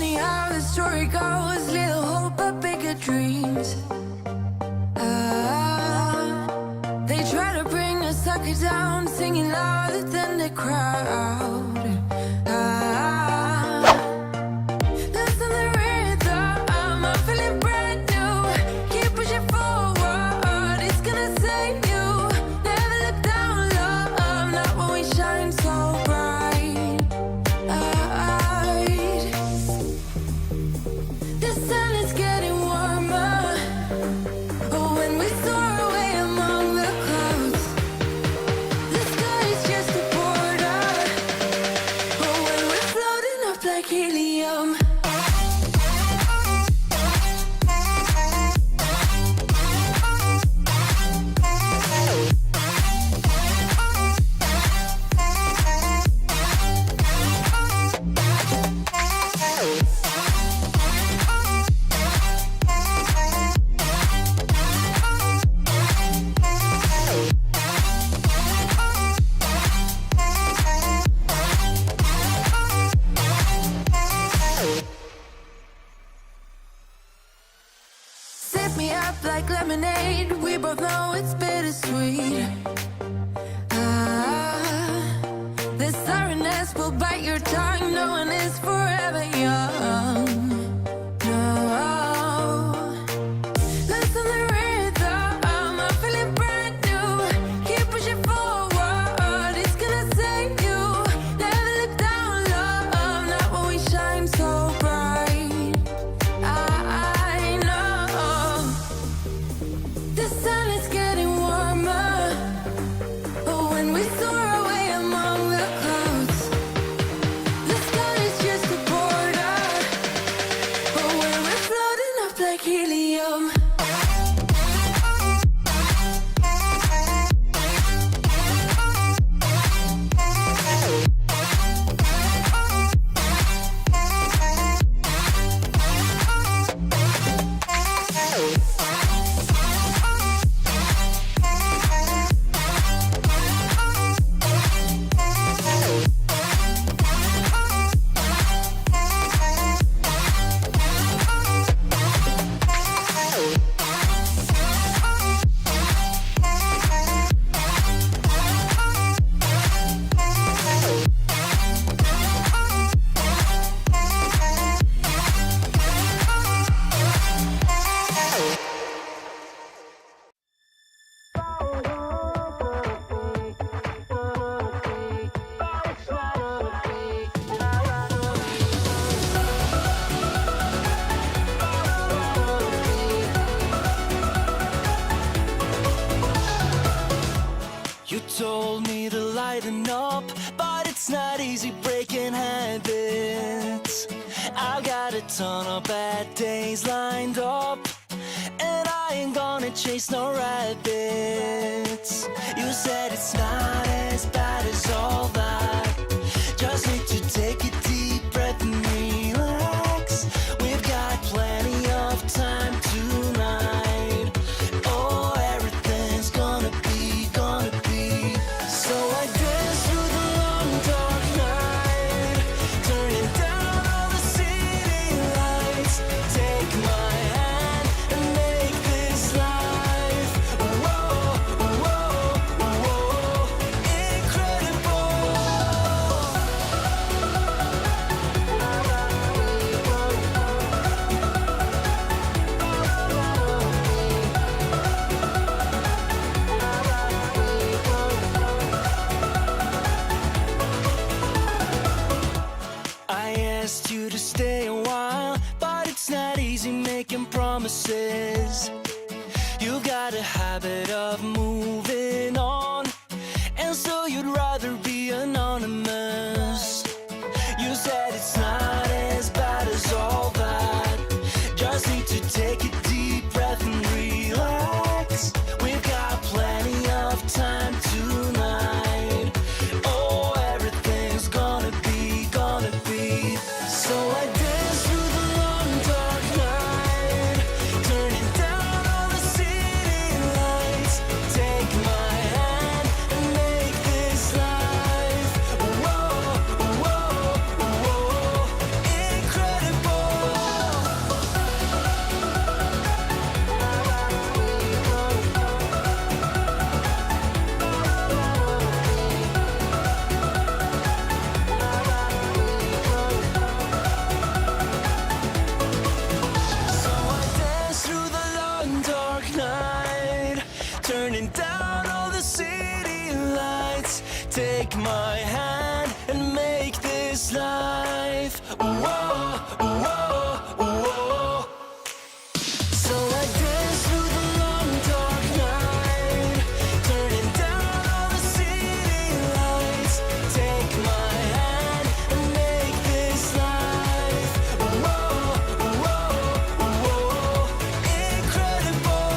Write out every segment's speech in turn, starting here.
funny how the story goes. Little hope but bigger dreams. They try to bring a sucker down, singing louder than the crowd. Listen the rhythm, I'm feeling brand new. Keep pushing forward, it's gonna save you. Never look down, love, not when we shine so bright. The sun is getting warmer, but when we soar away among the clouds, the sky is just a border. But when we're floating up like helium. Sip me up like lemonade. We both know it's bittersweet. The sorrowness will bite your tongue. No one is forever young. No. Listen the rhythm, I'm feeling brand new. Keep pushing forward, it's gonna save you. Never look down, love, not when we shine so bright. I know the sun is getting warmer, but when we soar away among the clouds, the sky is just a border. But when we're floating up like helium. You told me to lighten up, but it's not easy breaking habits. I've got a ton of bad days lined up, and I ain't gonna chase no rabbits. You said it's not as bad as all that. Just need to take a deep breath and relax. We've got plenty of time tonight. Oh, everything's gonna be. So I dance through the long dark night, turning down all the city lights. Take my hand and make this life, whoa, whoa, whoa, incredible. I asked you to stay a while, but it's not easy making promises. You got a habit of moving on, and so you'd rather be anonymous. You said it's not as bad as all that. Just need to take a deep breath and relax. We've got plenty of time tonight. Oh, everything's gonna be. So I dance through the long dark night, turning down all the city lights. Take my hand and make this life, whoa, whoa, whoa, my hand and make this life. Whoa, whoa, whoa. So I dance through the long dark night, turning down all the city lights. Take my hand and make this life. Whoa, whoa, whoa. Incredible.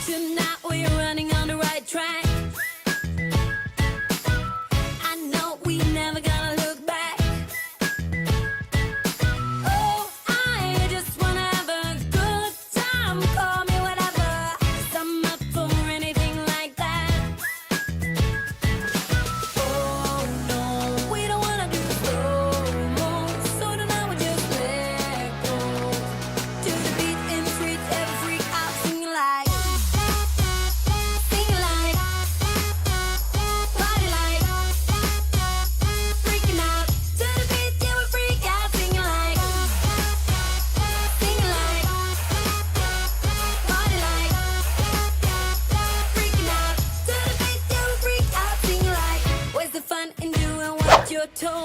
Tonight we're running on the right track. I know we never gonna look back. Oh, I just wanna have a good time. Call me whatever, 'cause I'm up for anything like that. Oh no, we don't wanna do slow-mo, so tonight we just let go. To the beat in the streets, every freak out singing like. Singing like, party like, freaking out. To the beat, yeah, we freak out. Singing like, party like, freaking out. To the beat, yeah, we freak out. Singing like, where's the fun in doing what you're told?